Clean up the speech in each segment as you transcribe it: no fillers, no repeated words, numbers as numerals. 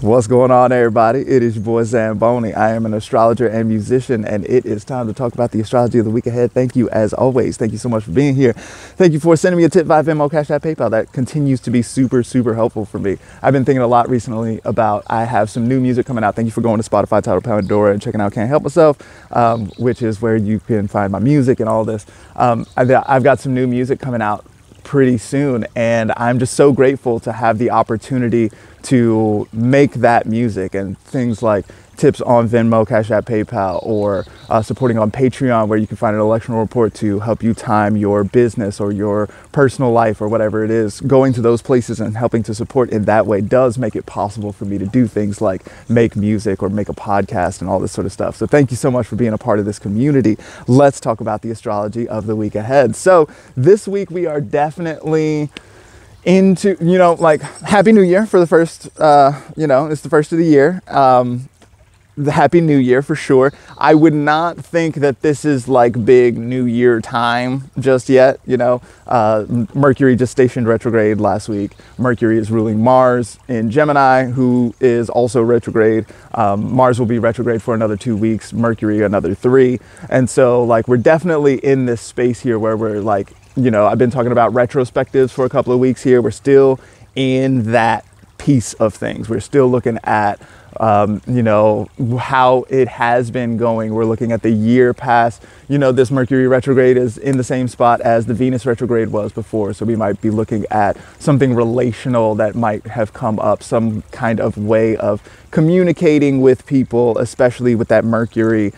What's going on, everybody? It is your boy Zamboni. I am an astrologer and musician, and it is time to talk about the astrology of the week ahead. Thank you, as always. Thank you so much for being here. Thank you for sending me a tip via Venmo, Cash App, PayPal. That continues to be super helpful for me. I've been thinking a lot recently about, I have some new music coming out. Thank you for going to Spotify, Tidal, Pandora, and checking out Can't Help Myself, which is where you can find my music and all this. I've got some new music coming out pretty soon, and I'm just so grateful to have the opportunity to make that music, and things like tips on Venmo, Cash App, PayPal, or supporting on Patreon, where you can find an electional report to help you time your business or your personal life or whatever it is. Going to those places and helping to support in that way does make it possible for me to do things like make music or make a podcast and all this sort of stuff. So thank you so much for being a part of this community. Let's talk about the astrology of the week ahead. So this week we are definitely into, like, Happy New Year for the first, it's the first of the year. The Happy New Year for sure. I would not think that this is like big New Year time just yet. Mercury just stationed retrograde last week. Mercury is ruling Mars in Gemini, who is also retrograde. Mars will be retrograde for another 2 weeks, Mercury another 3. And so like, we're definitely in this space here where we're like, I've been talking about retrospectives for a couple of weeks here. We're still in that piece of things. We're still looking at how it has been going. We're looking at the year past. This Mercury retrograde is in the same spot as the Venus retrograde was before. So we might be looking at something relational that might have come up, some kind of way of communicating with people, especially with that Mercury,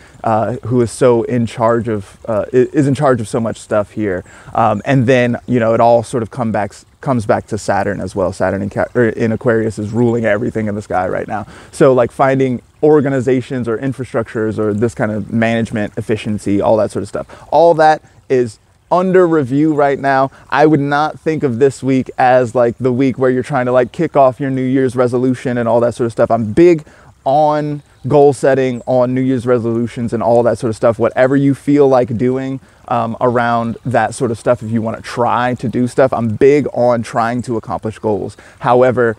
who is so in charge of, is in charge of so much stuff here. And then, it all sort of comes back to Saturn as well. Saturn in Aquarius is ruling everything in the sky right now. So like finding organizations or infrastructures or this kind of management efficiency, all that sort of stuff, all that is under review right now. I would not think of this week as like the week where you're trying to like kick off your New Year's resolution and all that sort of stuff. I'm big on goal setting, on New Year's resolutions and all that sort of stuff. Whatever you feel like doing around that sort of stuff, if you want to try to do stuff, I'm big on trying to accomplish goals. However,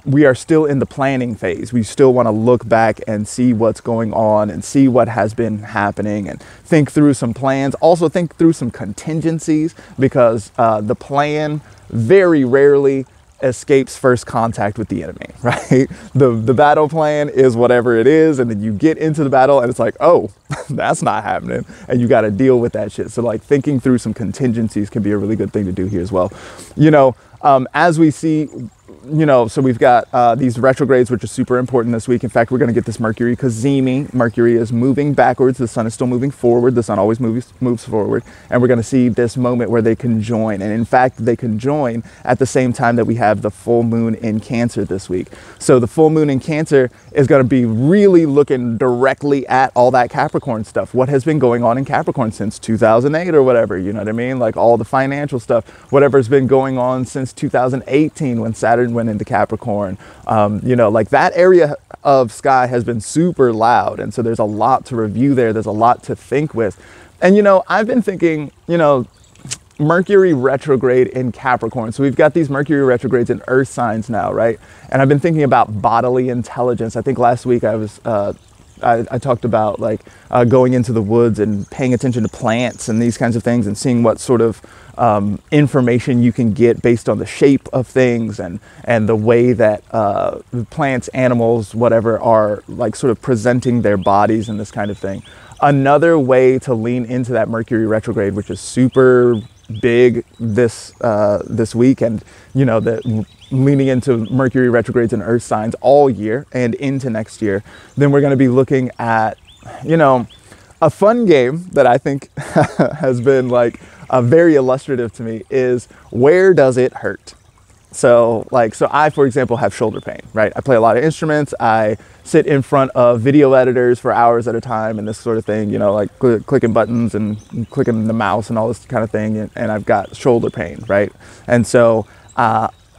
we are still in the planning phase. We still want to look back and see what's going on and see what has been happening and think through some plans. Also think through some contingencies, because the plan very rarely escapes first contact with the enemy, right? The battle plan is whatever it is, and then you get into the battle and it's like, oh, that's not happening, and you got to deal with that shit. So like thinking through some contingencies can be a really good thing to do here as well. As we see, so we've got these retrogrades, which are super important this week. In fact, we're going to get this Mercury cazimi. Mercury is moving backwards. The sun is still moving forward. The sun always moves forward. And we're going to see this moment where they conjoin. And in fact, they conjoin at the same time that we have the full moon in Cancer this week. So the full moon in Cancer is going to be really looking directly at all that Capricorn stuff. What has been going on in Capricorn since 2008 or whatever, you know what I mean? Like all the financial stuff, whatever's been going on since 2018 when Saturn went into Capricorn. Like that area of sky has been super loud. And so there's a lot to review there. There's a lot to think with. And, I've been thinking, Mercury retrograde in Capricorn. So we've got these Mercury retrogrades in earth signs now, right? And I've been thinking about bodily intelligence. I think last week I talked about like going into the woods and paying attention to plants and these kinds of things, and seeing what sort of information you can get based on the shape of things and the way that plants, animals, whatever, are like sort of presenting their bodies and this kind of thing. Another way to lean into that Mercury retrograde, which is super big this week, and that leaning into Mercury retrogrades and earth signs all year and into next year, then we're going to be looking at, a fun game that I think has been like very illustrative to me is, where does it hurt? So I, for example, have shoulder pain, right? I play a lot of instruments. I sit in front of video editors for hours at a time and this sort of thing, like clicking buttons and clicking the mouse and all this kind of thing. And I've got shoulder pain, right? And so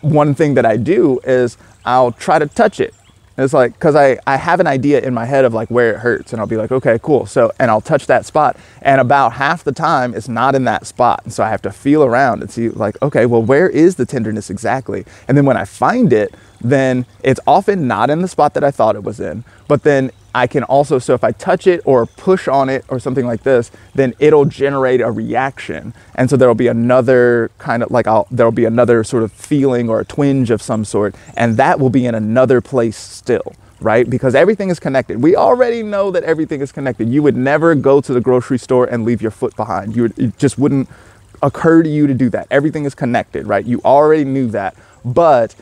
one thing that I do is I'll try to touch it And it's like, because I have an idea in my head of like where it hurts, and I'll be like, okay, cool. So, and I'll touch that spot, and about half the time it's not in that spot. And so I have to feel around and see like, okay, well, where is the tenderness exactly? And then when I find it, then it's often not in the spot that I thought it was in. But then I can also, so if I touch it or push on it or something like this, then it'll generate a reaction. And so there'll be another kind of like, there'll be another sort of feeling or a twinge of some sort, and that will be in another place still, right? Because everything is connected. We already know that everything is connected. You would never go to the grocery store and leave your foot behind. It just wouldn't occur to you to do that. Everything is connected, right? You already knew that. But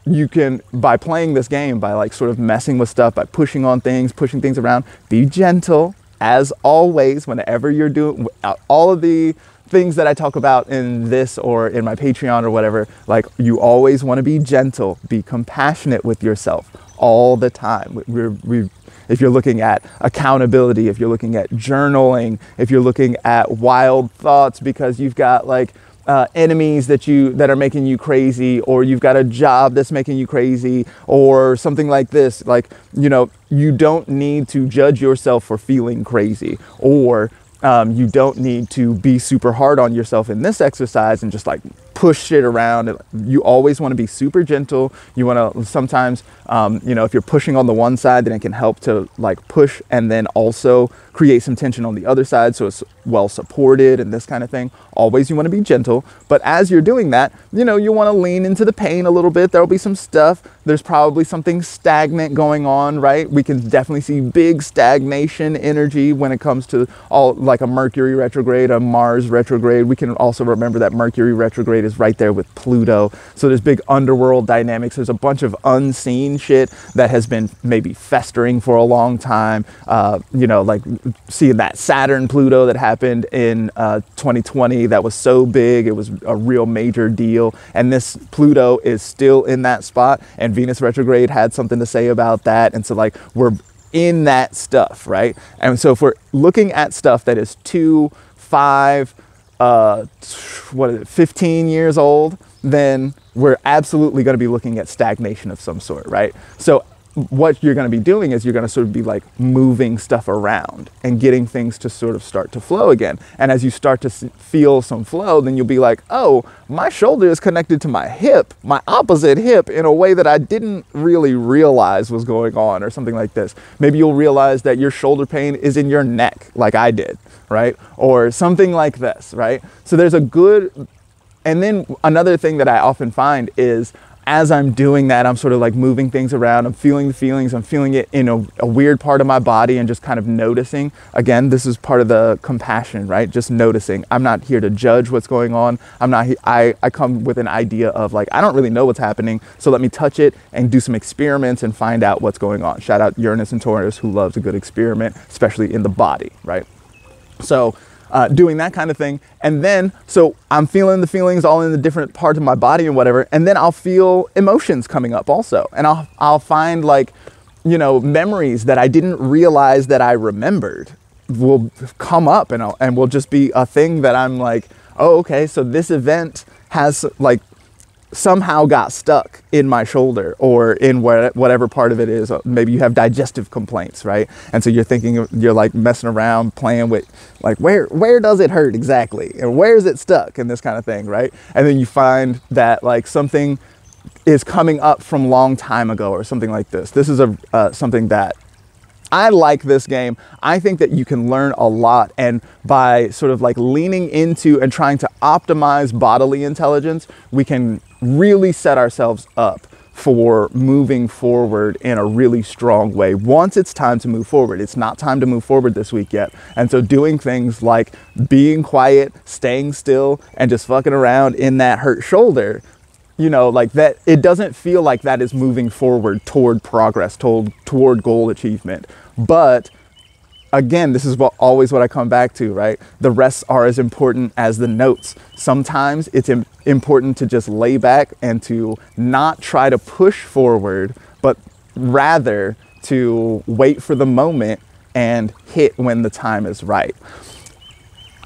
you can, by playing this game, by like sort of messing with stuff, by pushing on things, pushing things around, be gentle as always, whenever you're doing all of the things that I talk about in this or in my Patreon or whatever. Like, you always want to be gentle, be compassionate with yourself all the time. If you're looking at accountability, if you're looking at journaling, if you're looking at wild thoughts because you've got like enemies that are making you crazy, or you've got a job that's making you crazy, or something like this, like, you know, you don't need to judge yourself for feeling crazy, or you don't need to be super hard on yourself in this exercise and just like push shit around. You always want to be super gentle. You want to sometimes, you know, if you're pushing on the one side, then it can help to like push and then also create some tension on the other side, so it's well supported and this kind of thing. Always you want to be gentle, but as you're doing that, you know, you want to lean into the pain a little bit. There'll be some stuff. There's probably something stagnant going on, right? We can definitely see big stagnation energy when it comes to all like a Mercury retrograde, a Mars retrograde. We can also remember that Mercury retrograde is right there with Pluto. So there's big underworld dynamics. There's a bunch of unseen shit that has been maybe festering for a long time. You know, like seeing that Saturn Pluto that happened in 2020, that was so big, it was a real major deal. And this Pluto is still in that spot, and Venus retrograde had something to say about that. And so like we're in that stuff, right? And so if we're looking at stuff that is 2, 5, 15 years old, then we're absolutely going to be looking at stagnation of some sort, right? So what you're going to be doing is you're going to sort of be like moving stuff around and getting things to sort of start to flow again. And as you start to feel some flow, then you'll be like, oh, my shoulder is connected to my hip, my opposite hip, in a way that I didn't really realize was going on, or something like this. Maybe you'll realize that your shoulder pain is in your neck, like I did, right? Or something like this, right? So there's a good, and then another thing that I often find is, as I'm doing that, I'm sort of like moving things around. I'm feeling the feelings. I'm feeling it in a weird part of my body and just kind of noticing. Again, this is part of the compassion, right? Just noticing. I'm not here to judge what's going on. I come with an idea of like, I don't really know what's happening, so let me touch it and do some experiments and find out what's going on. Shout out Uranus and Taurus, who loves a good experiment, especially in the body, right? So doing that kind of thing. And then, so I'm feeling the feelings all in the different parts of my body and whatever. And then I'll feel emotions coming up also. And I'll find like, you know, memories that I didn't realize that I remembered will come up, and will just be a thing that I'm like, oh, okay, so this event has like somehow got stuck in my shoulder or in whatever part of it is. Maybe you have digestive complaints, right? And so you're thinking, you're like messing around, playing with like, where does it hurt exactly? And where is it stuck? And this kind of thing, right? And then you find that like something is coming up from long time ago or something like this. This is something that I like this game. I think that you can learn a lot, and by sort of like leaning into and trying to optimize bodily intelligence, we can really set ourselves up for moving forward in a really strong way. Once it's time to move forward, it's not time to move forward this week yet. And so doing things like being quiet, staying still, and just fucking around in that hurt shoulder, you know, like that, it doesn't feel like that is moving forward toward progress, toward goal achievement. But again, this is always what I come back to, right? The rests are as important as the notes. Sometimes it's important to just lay back and to not try to push forward, but rather to wait for the moment and hit when the time is right.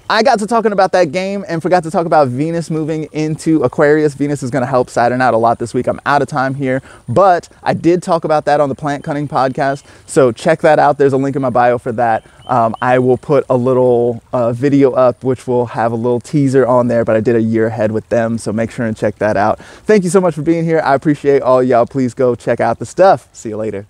I got to talking about that game and forgot to talk about Venus moving into Aquarius. Venus is going to help Saturn out a lot this week. I'm out of time here, but I did talk about that on the Plant Cunning podcast. So check that out. There's a link in my bio for that. I will put a little video up, which will have a little teaser on there, but I did a year ahead with them. So make sure and check that out. Thank you so much for being here. I appreciate all y'all. Please go check out the stuff. See you later.